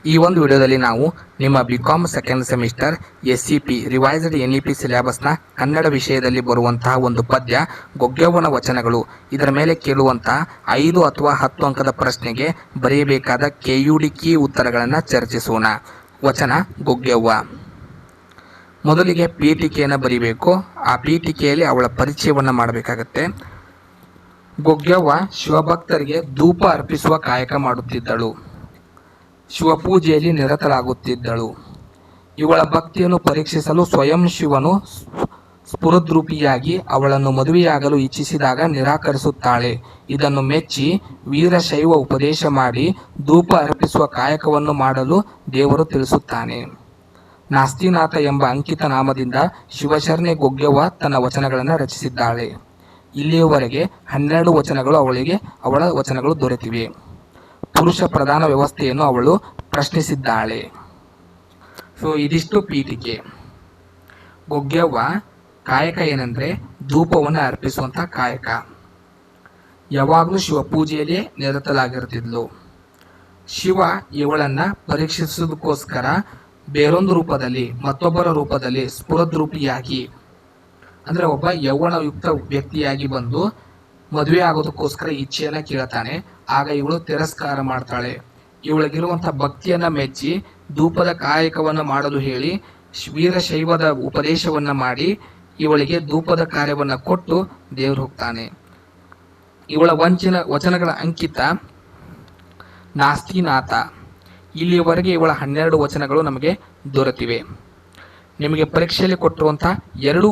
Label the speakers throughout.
Speaker 1: ಈ ಒಂದು ವಿಡಿಯೋದಲ್ಲಿ ನಾವು ನಿಮ್ಮ BCom second semester SCP revised NEP ಸಿಲೆಬಸ್ನ ಕನ್ನಡ ವಿಷಯದಲ್ಲಿ ಬರುವಂತಹ ಒಂದು ಪದ್ಯ ಗೊಗ್ಗೆವ್ವನ ವಚನಗಳು, ಇದರ ಮೇಲೆ ಕೇಳುವಂತಹ 5 ಅಥವಾ 10 ಅಂಕದ ಪ್ರಶ್ನೆಗೆ ಬರೆಯಬೇಕಾದ KUD ಕೀ ಉತ್ತರಗಳನ್ನು ಚರ್ಚಿಸೋಣ. ವಚನ ಗೊಗ್ಗೆವ್ವ. ಮೊದಲಿಗೆ ಪೀಠಿಕೆಯನ್ನು ಬರೀಬೇಕು. ಆ ಪೀಠಿಕೆಯಲ್ಲಿ ಅವಳ ಪರಿಚಯವನ್ನು ಮಾಡಬೇಕಾಗತ್ತೆ. ಗೊಗ್ಗೆವ್ವ ಶಿವಭಕ್ತರಿಗೆ ಧೂಪ ಅರ್ಪಿಸುವ ಕಾಯಕ ಮಾಡುತ್ತಿದ್ದಳು. ಶಿವಪೂಜೆಯಲ್ಲಿ ನಿರತಳಾಗುತ್ತಿದ್ದಳು. ಇವಳ ಭಕ್ತಿಯನ್ನು ಪರೀಕ್ಷಿಸಲು ಸ್ವಯಂ ಶಿವನು ಸ್ಫುರದ್ರೂಪಿಯಾಗಿ ಅವಳನ್ನು ಮದುವೆಯಾಗಲು ಇಚ್ಛಿಸಿದಾಗ ನಿರಾಕರಿಸುತ್ತಾಳೆ. ಇದನ್ನು ಮೆಚ್ಚಿ ವೀರಶೈವ ಉಪದೇಶ ಮಾಡಿ ಧೂಪ ಅರ್ಪಿಸುವ ಕಾಯಕವನ್ನು ಮಾಡಲು ದೇವರು ತಿಳಿಸುತ್ತಾನೆ. ನಾಸ್ತಿನಾಥ ಎಂಬ ಅಂಕಿತ ನಾಮದಿಂದ ಶಿವಶರಣೆ ಗೊಗ್ಗೆವ್ವ ತನ್ನ ವಚನಗಳನ್ನು ರಚಿಸಿದ್ದಾಳೆ. ಇಲ್ಲಿಯವರೆಗೆ 12 ವಚನಗಳು ಅವಳ ವಚನಗಳು ದೊರೆತಿವೆ. ಪುರುಷ ಪ್ರಧಾನ ವ್ಯವಸ್ಥೆಯನ್ನು ಅವಳು ಪ್ರಶ್ನಿಸಿದ್ದಾಳೆ. ಸೊ ಇದಿಷ್ಟು ಪೀಠಿಕೆ. ಗೊಗ್ಗೆವ್ವ ಕಾಯಕ ಏನೆಂದರೆ ಧೂಪವನ್ನು ಅರ್ಪಿಸುವಂಥ ಕಾಯಕ. ಯಾವಾಗಲೂ ಶಿವ ಪೂಜೆಯಲ್ಲೇ ನಿರತಲಾಗಿರ್ತಿದ್ಲು. ಶಿವ ಇವಳನ್ನು ಪರೀಕ್ಷಿಸೋದಕ್ಕೋಸ್ಕರ ಬೇರೊಂದು ರೂಪದಲ್ಲಿ, ಮತ್ತೊಬ್ಬರ ರೂಪದಲ್ಲಿ ಸ್ಫುರದ್ರೂಪಿಯಾಗಿ, ಅಂದರೆ ಒಬ್ಬ ಯೌವನಯುಕ್ತ ವ್ಯಕ್ತಿಯಾಗಿ ಬಂದು ಮದುವೆ ಆಗೋದಕ್ಕೋಸ್ಕರ ಇಚ್ಛೆಯನ್ನು ಕೇಳ್ತಾನೆ. ಆಗ ಇವಳು ತಿರಸ್ಕಾರ ಮಾಡ್ತಾಳೆ. ಇವಳಿಗಿರುವಂಥ ಭಕ್ತಿಯನ್ನು ಮೆಚ್ಚಿ ಧೂಪದ ಕಾಯಕವನ್ನು ಮಾಡಲು ಹೇಳಿ ವೀರಶೈವದ ಉಪದೇಶವನ್ನು ಮಾಡಿ ಇವಳಿಗೆ ಧೂಪದ ಕಾರ್ಯವನ್ನು ಕೊಟ್ಟು ದೇವರು ಹೋಗ್ತಾನೆ. ಇವಳ ವಚನಗಳ ಅಂಕಿತ ನಾಸ್ತಿನಾಥ. ಇಲ್ಲಿಯವರೆಗೆ ಇವಳ 12 ವಚನಗಳು ನಮಗೆ ದೊರೆತಿವೆ. ನಿಮಗೆ ಪರೀಕ್ಷೆಯಲ್ಲಿ ಕೊಟ್ಟಿರುವಂಥ 2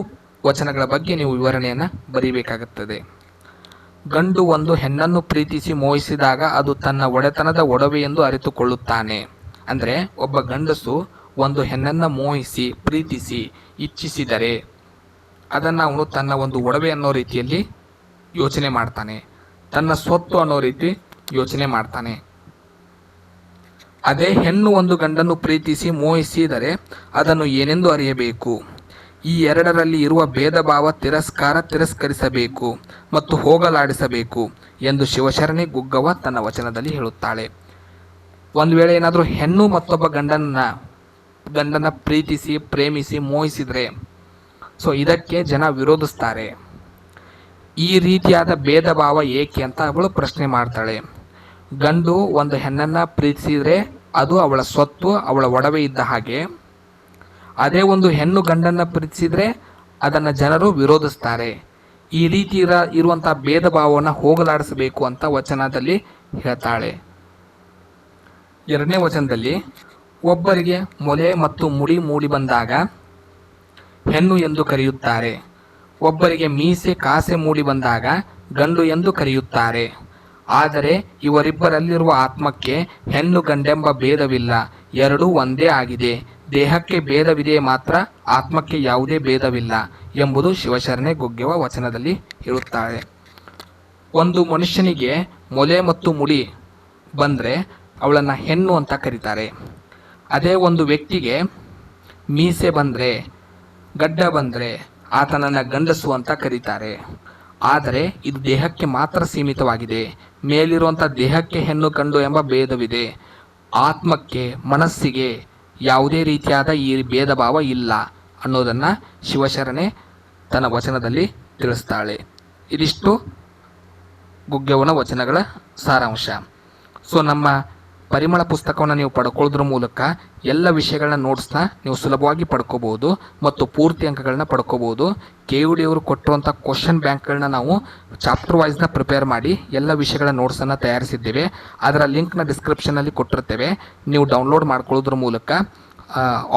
Speaker 1: ವಚನಗಳ ಬಗ್ಗೆ ನೀವು ವಿವರಣೆಯನ್ನು ಬರೀಬೇಕಾಗುತ್ತದೆ. ಗಂಡು ಒಂದು ಹೆಣ್ಣನ್ನು ಪ್ರೀತಿಸಿ ಮೋಹಿಸಿದಾಗ ಅದು ತನ್ನ ಒಡೆತನದ ಒಡವೆ ಎಂದು ಅರಿತುಕೊಳ್ಳುತ್ತಾನೆ. ಅಂದರೆ ಒಬ್ಬ ಗಂಡಸು ಒಂದು ಹೆಣ್ಣನ್ನು ಮೋಹಿಸಿ ಪ್ರೀತಿಸಿ ಇಚ್ಛಿಸಿದರೆ ಅದನ್ನು ಅವನು ತನ್ನ ಒಂದು ಒಡವೆ ಅನ್ನೋ ರೀತಿಯಲ್ಲಿ ಯೋಚನೆ ಮಾಡ್ತಾನೆ, ತನ್ನ ಸ್ವತ್ತು ಅನ್ನೋ ರೀತಿ ಯೋಚನೆ ಮಾಡ್ತಾನೆ. ಅದೇ ಹೆಣ್ಣು ಒಂದು ಗಂಡನ್ನು ಪ್ರೀತಿಸಿ ಮೋಹಿಸಿದರೆ ಅದನ್ನು ಏನೆಂದು ಅರಿಯಬೇಕು. ಈ ಎರಡರಲ್ಲಿ ಇರುವ ಭೇದ ಭಾವ ತಿರಸ್ಕರಿಸಬೇಕು ಮತ್ತು ಹೋಗಲಾಡಿಸಬೇಕು ಎಂದು ಶಿವಶರಣೆ ಗೊಗ್ಗೆವ್ವ ತನ್ನ ವಚನದಲ್ಲಿ ಹೇಳುತ್ತಾಳೆ. ಒಂದು ವೇಳೆ ಏನಾದರೂ ಹೆಣ್ಣು ಮತ್ತೊಬ್ಬ ಗಂಡನ ಪ್ರೀತಿಸಿ ಪ್ರೇಮಿಸಿ ಮೋಹಿಸಿದರೆ ಸೊ ಇದಕ್ಕೆ ಜನ ವಿರೋಧಿಸ್ತಾರೆ. ಈ ರೀತಿಯಾದ ಭೇದ ಭಾವ ಏಕೆ ಅಂತ ಅವಳು ಪ್ರಶ್ನೆ ಮಾಡ್ತಾಳೆ. ಗಂಡು ಒಂದು ಹೆಣ್ಣನ್ನು ಪ್ರೀತಿಸಿದರೆ ಅದು ಅವಳ ಸ್ವತ್ತು, ಅವಳ ಒಡವೆ ಇದ್ದ ಹಾಗೆ. ಅದೇ ಒಂದು ಹೆಣ್ಣು ಗಂಡನ್ನು ಪ್ರೀತಿಸಿದರೆ ಅದನ್ನು ಜನರು ವಿರೋಧಿಸ್ತಾರೆ. ಈ ರೀತಿ ಇರುವಂಥ ಭೇದ ಭಾವವನ್ನು ಹೋಗಲಾಡಿಸಬೇಕು ಅಂತ ವಚನದಲ್ಲಿ ಹೇಳ್ತಾಳೆ. 2ನೇ ವಚನದಲ್ಲಿ ಒಬ್ಬರಿಗೆ ಮೊಲೆ ಮತ್ತು ಮುಡಿ ಮೂಡಿ ಬಂದಾಗ ಹೆಣ್ಣು ಎಂದು ಕರೆಯುತ್ತಾರೆ, ಒಬ್ಬರಿಗೆ ಮೀಸೆ ಕಾಸೆ ಮೂಡಿ ಬಂದಾಗ ಗಂಡು ಎಂದು ಕರೆಯುತ್ತಾರೆ. ಆದರೆ ಇವರಿಬ್ಬರಲ್ಲಿರುವ ಆತ್ಮಕ್ಕೆ ಹೆಣ್ಣು ಗಂಡೆಂಬ ಭೇದವಿಲ್ಲ, ಎರಡೂ ಒಂದೇ ಆಗಿದೆ. ದೇಹಕ್ಕೆ ಭೇದವಿದೆ, ಮಾತ್ರ ಆತ್ಮಕ್ಕೆ ಯಾವುದೇ ಭೇದವಿಲ್ಲ ಎಂಬುದು ಶಿವಶರಣೆ ಗೊಗ್ಗೆವ್ವ ವಚನದಲ್ಲಿ ಹೇಳುತ್ತಾಳೆ. ಒಂದು ಮನುಷ್ಯನಿಗೆ ಮೊಲೆ ಮತ್ತು ಮುಡಿ ಬಂದರೆ ಅವಳನ್ನು ಹೆಣ್ಣು ಅಂತ ಕರೀತಾರೆ. ಅದೇ ಒಂದು ವ್ಯಕ್ತಿಗೆ ಮೀಸೆ ಬಂದರೆ, ಗಡ್ಡ ಬಂದರೆ ಆತನನ್ನು ಗಂಡಸು ಅಂತ ಕರೀತಾರೆ. ಆದರೆ ಇದು ದೇಹಕ್ಕೆ ಮಾತ್ರ ಸೀಮಿತವಾಗಿದೆ. ಮೇಲಿರುವಂಥ ದೇಹಕ್ಕೆ ಹೆಣ್ಣು ಗಂಡು ಎಂಬ ಭೇದವಿದೆ. ಆತ್ಮಕ್ಕೆ, ಮನಸ್ಸಿಗೆ ಯಾವುದೇ ರೀತಿಯಾದ ಈ ಭೇದ ಭಾವ ಇಲ್ಲ ಅನ್ನೋದನ್ನು ಶಿವಶರಣೆ ತನ್ನ ವಚನದಲ್ಲಿ ತಿಳಿಸ್ತಾಳೆ. ಇದಿಷ್ಟು ಗೊಗ್ಗೆವ್ವನ ವಚನಗಳ ಸಾರಾಂಶ. ಸೊ ನಮ್ಮ ಪರಿಮಳ ಪುಸ್ತಕವನ್ನು ನೀವು ಪಡ್ಕೊಳ್ಳೋದ್ರ ಮೂಲಕ ಎಲ್ಲ ವಿಷಯಗಳನ್ನ ನೋಟ್ಸ್ನ ನೀವು ಸುಲಭವಾಗಿ ಪಡ್ಕೋಬೋದು ಮತ್ತು ಪೂರ್ತಿ ಅಂಕಗಳನ್ನ ಪಡ್ಕೋಬೋದು. KUD ಅವರು ಕೊಟ್ಟಿರುವಂಥ ಕ್ವಶನ್ ಬ್ಯಾಂಕ್ಗಳನ್ನ ನಾವು ಚಾಪ್ಟರ್ ವೈಸ್ನ ಪ್ರಿಪೇರ್ ಮಾಡಿ ಎಲ್ಲ ವಿಷಯಗಳ ನೋಟ್ಸನ್ನು ತಯಾರಿಸಿದ್ದೇವೆ. ಅದರ ಲಿಂಕ್ನ ಡಿಸ್ಕ್ರಿಪ್ಷನಲ್ಲಿ ಕೊಟ್ಟಿರ್ತೇವೆ. ನೀವು ಡೌನ್ಲೋಡ್ ಮಾಡ್ಕೊಳ್ಳೋದ್ರ ಮೂಲಕ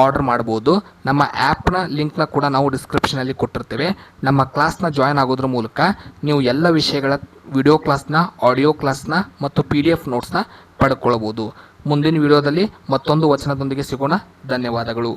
Speaker 1: ಆರ್ಡರ್ ಮಾಡ್ಬೋದು. ನಮ್ಮ ಆ್ಯಪ್ನ ಲಿಂಕ್ನ ಕೂಡ ನಾವು ಡಿಸ್ಕ್ರಿಪ್ಷನಲ್ಲಿ ಕೊಟ್ಟಿರ್ತೇವೆ. ನಮ್ಮ ಕ್ಲಾಸ್ನ ಜಾಯ್ನ್ ಆಗೋದ್ರ ಮೂಲಕ ನೀವು ಎಲ್ಲ ವಿಷಯಗಳ ವಿಡಿಯೋ ಕ್ಲಾಸ್ನ, ಆಡಿಯೋ ಕ್ಲಾಸ್ನ ಮತ್ತು PDF ನೋಟ್ಸ್ನ ಪಡ್ಕೊಳ್ಬೋದು. ಮುಂದಿನ ವಿಡಿಯೋದಲ್ಲಿ ಮತ್ತೊಂದು ವಚನದೊಂದಿಗೆ ಸಿಗೋಣ. ಧನ್ಯವಾದಗಳು.